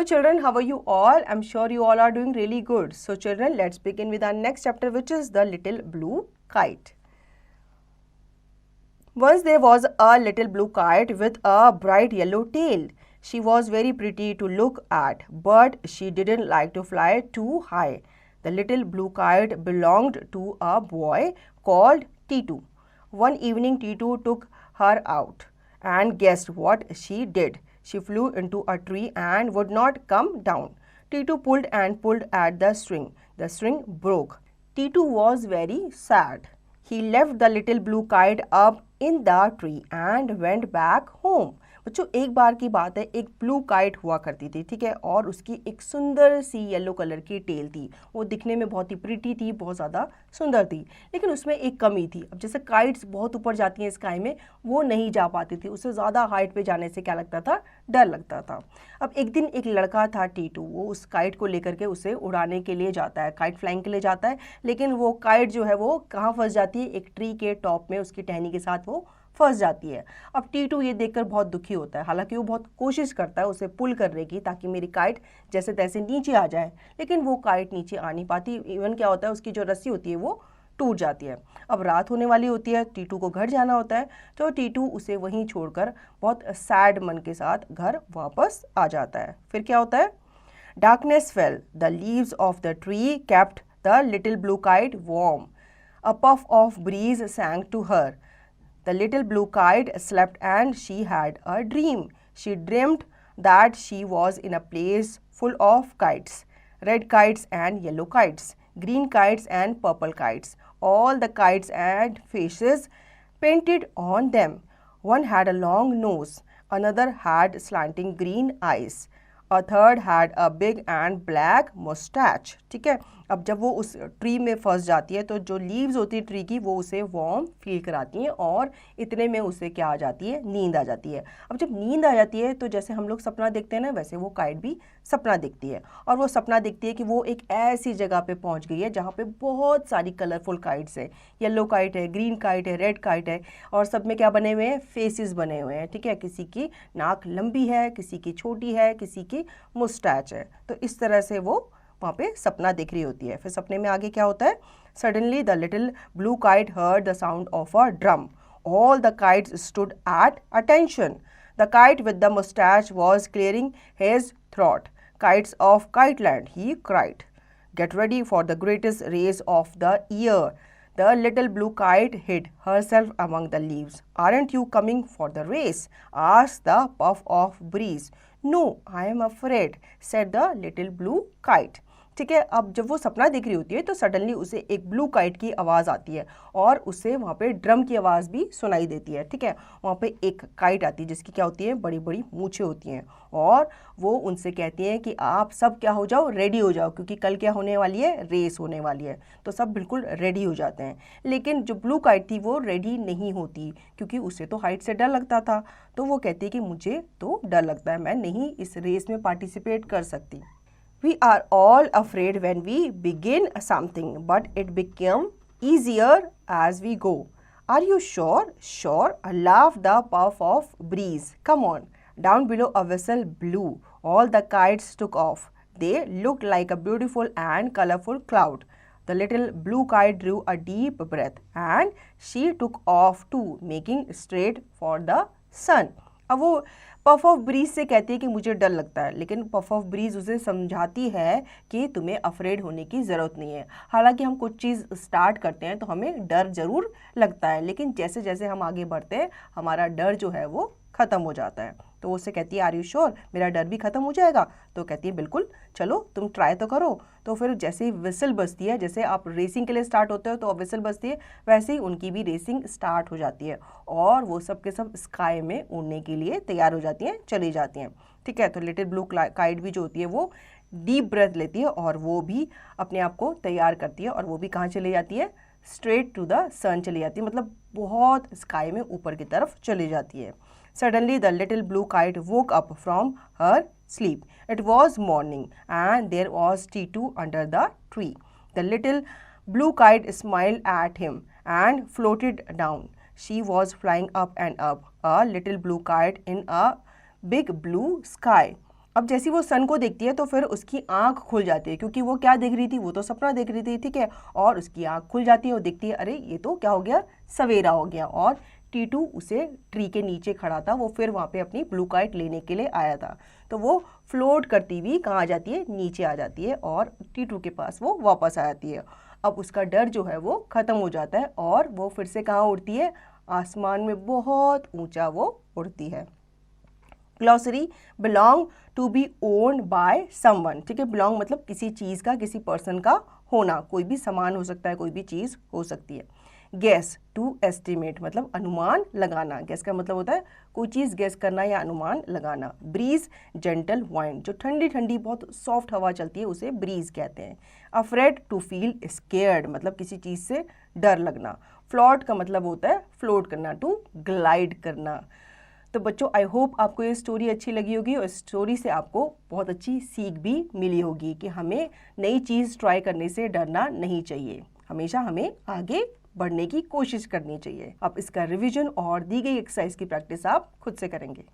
Hello children, how are you all? I'm sure you all are doing really good. So children, let's begin with our next chapter, which is the little blue kite. Once there was a little blue kite with a bright yellow tail. She was very pretty to look at, but she didn't like to fly too high. The little blue kite belonged to a boy called Titu. One evening Titu took her out, and guessed what she did? She flew into a tree and would not come down. Titu pulled and pulled at the string. The string broke. Titu was very sad. He left the little blue kite up in the tree and went back home. बच्चों एक बार की बात है, एक blue kite हुआ करती थी, ठीक है, और उसकी एक सुंदर सी येलो कलर की टेल थी। वो दिखने में बहुत ही प्रिटी थी, बहुत ज़्यादा सुंदर थी, लेकिन उसमें एक कमी थी। अब जैसे काइट्स बहुत ऊपर जाती हैं स्काई में, वो नहीं जा पाती थी। उससे ज़्यादा हाइट पे जाने से क्या लगता था? डर लगता था। अब एक दिन एक लड़का था टीटू, वो उस काइट को लेकर के उसे उड़ाने के लिए जाता है, काइट फ्लाइंग के लिए जाता है, लेकिन वो काइट जो है वो कहाँ फंस जाती है? एक ट्री के टॉप में उसकी टहनी के साथ वो फंस जाती है। अब टीटू ये देखकर बहुत दुखी होता है, हालांकि वो बहुत कोशिश करता है उसे पुल करने की ताकि मेरी काइट जैसे तैसे नीचे आ जाए, लेकिन वो काइट नीचे आ नहीं पाती। इवन क्या होता है, उसकी जो रस्सी होती है वो टूट जाती है। अब रात होने वाली होती है, टीटू को घर जाना होता है, तो टीटू उसे वहीं छोड़कर बहुत सैड मन के साथ घर वापस आ जाता है। फिर क्या होता है? Darkness fell, the leaves of the tree kept the little blue kite warm, a puff of breeze sang to her. The little blue kite slept and she had a dream. She dreamt that she was in a place full of kites, red kites and yellow kites, green kites and purple kites. All the kites had faces painted on them. One had a long nose, another had slanting green eyes, a third had a big and black mustache. ठीक है, अब जब वो उस tree में फंस जाती है तो जो लीव्स होती है ट्री की वो उसे वार्म फील कराती हैं, और इतने में उसे क्या आ जाती है? नींद आ जाती है। अब जब नींद आ जाती है तो जैसे हम लोग सपना देखते हैं ना, वैसे वो काइट भी सपना देखती है, और वो सपना देखती है कि वो एक ऐसी जगह पे पहुंच गई है जहाँ पे बहुत सारी कलरफुल काइट्स है। येलो काइट है, ग्रीन काइट है, रेड काइट है, और सब में क्या बने हुए हैं? फेसेस बने हुए हैं। ठीक है, किसी की नाक लंबी है, किसी की छोटी है, किसी की मुस्टैच है। तो इस तरह से वो वहाँ पे सपना देख रही होती है। फिर सपने में आगे क्या होता है? Suddenly the little blue kite heard the sound of a drum. All the kites stood at attention. The kite with the mustache was clearing his throat. Kites of Kiteland, he cried. Get ready for the greatest race of the year. The little blue kite hid herself among the leaves. Aren't you coming for the race? Asked the puff of breeze. No, I am afraid, said the little blue kite. ठीक है, अब जब वो सपना देख रही होती है तो सडनली उसे एक ब्लू काइट की आवाज़ आती है, और उसे वहाँ पे ड्रम की आवाज़ भी सुनाई देती है। ठीक है, वहाँ पे एक काइट आती है जिसकी क्या होती है? बड़ी बड़ी मूछें होती हैं, और वो उनसे कहती हैं कि आप सब क्या हो जाओ? रेडी हो जाओ, क्योंकि कल क्या होने वाली है? रेस होने वाली है। तो सब बिल्कुल रेडी हो जाते हैं, लेकिन जो ब्लू काइट थी वो रेडी नहीं होती, क्योंकि उसे तो हाइट से डर लगता था। तो वो कहती है कि मुझे तो डर लगता है, मैं नहीं इस रेस में पार्टिसिपेट कर सकती। We are all afraid when we begin something, but it becomes easier as we go. Are you sure? Sure, laughed the puff of breeze. Come on. Down below a whistle blew. All the kites took off. They looked like a beautiful and colorful cloud. The little blue kite drew a deep breath and she took off too, making straight for the sun. अब वो puff of bridge से कहती है कि मुझे डर लगता है, लेकिन पफ ऑफ ब्रीज उसे समझाती है कि तुम्हें अफ्रेड होने की ज़रूरत नहीं है। हालांकि हम कुछ चीज़ स्टार्ट करते हैं तो हमें डर ज़रूर लगता है, लेकिन जैसे जैसे हम आगे बढ़ते हैं हमारा डर जो है वो ख़त्म हो जाता है। तो वो उससे कहती है, आर यू श्योर? मेरा डर भी ख़त्म हो जाएगा? तो कहती है, बिल्कुल, चलो तुम ट्राई तो करो। तो फिर जैसे ही विसल बजती है, जैसे आप रेसिंग के लिए स्टार्ट होते हो तो विसल बजती है, वैसे ही उनकी भी रेसिंग स्टार्ट हो जाती है, और वो सब के सब स्काई में उड़ने के लिए तैयार हो जाती हैं, चली जाती हैं। ठीक है, तो लिटिल ब्लू काइट भी जो होती है वो डीप ब्रेथ लेती है, और वो भी अपने आप को तैयार करती है, और वो भी कहाँ चली जाती है? स्ट्रेट टू द सन चली जाती है, मतलब बहुत स्काई में ऊपर की तरफ चली जाती है। Suddenly the little blue kite woke up from her sleep. It was morning and there was Titu under the tree. The little blue kite smiled at him and floated down. She was flying up and up, a little blue kite in a big blue sky. अब जैसी वो सन को देखती है तो फिर उसकी आंख खुल जाती है, क्योंकि वो क्या देख रही थी, वो तो सपना देख रही थी, ठीक है। और उसकी आंख खुल जाती है और देखती है अरे ये तो क्या हो गया, सवेरा हो गया। और टीटू उसे ट्री के नीचे खड़ा था, वो फिर वहाँ पे अपनी ब्लू काइट लेने के लिए आया था। तो वो फ्लोट करती हुई कहाँ आ जाती है, नीचे आ जाती है और टीटू के पास वो वापस आ जाती है। अब उसका डर जो है वो ख़त्म हो जाता है और वो फिर से कहाँ उड़ती है, आसमान में बहुत ऊंचा वो उड़ती है। Glossary, belong to be owned by someone, ठीक है। बिलोंग मतलब किसी चीज़ का, किसी पर्सन का होना, कोई भी सामान हो सकता है, कोई भी चीज़ हो सकती है। गेस, टू एस्टिमेट मतलब अनुमान लगाना। गेस का मतलब होता है कोई चीज़ गेस करना या अनुमान लगाना। ब्रीज, जेंटल वाइंड, जो ठंडी ठंडी बहुत सॉफ्ट हवा चलती है उसे ब्रीज कहते हैं। अफ्रेड, टू फील स्केयर्ड मतलब किसी चीज़ से डर लगना। फ्लॉट का मतलब होता है फ्लोट करना, टू ग्लाइड करना। तो बच्चों, आई होप आपको ये स्टोरी अच्छी लगी होगी और स्टोरी से आपको बहुत अच्छी सीख भी मिली होगी कि हमें नई चीज़ ट्राई करने से डरना नहीं चाहिए, हमेशा हमें आगे बढ़ने की कोशिश करनी चाहिए। अब इसका रिवीजन और दी गई एक्सरसाइज की प्रैक्टिस आप खुद से करेंगे।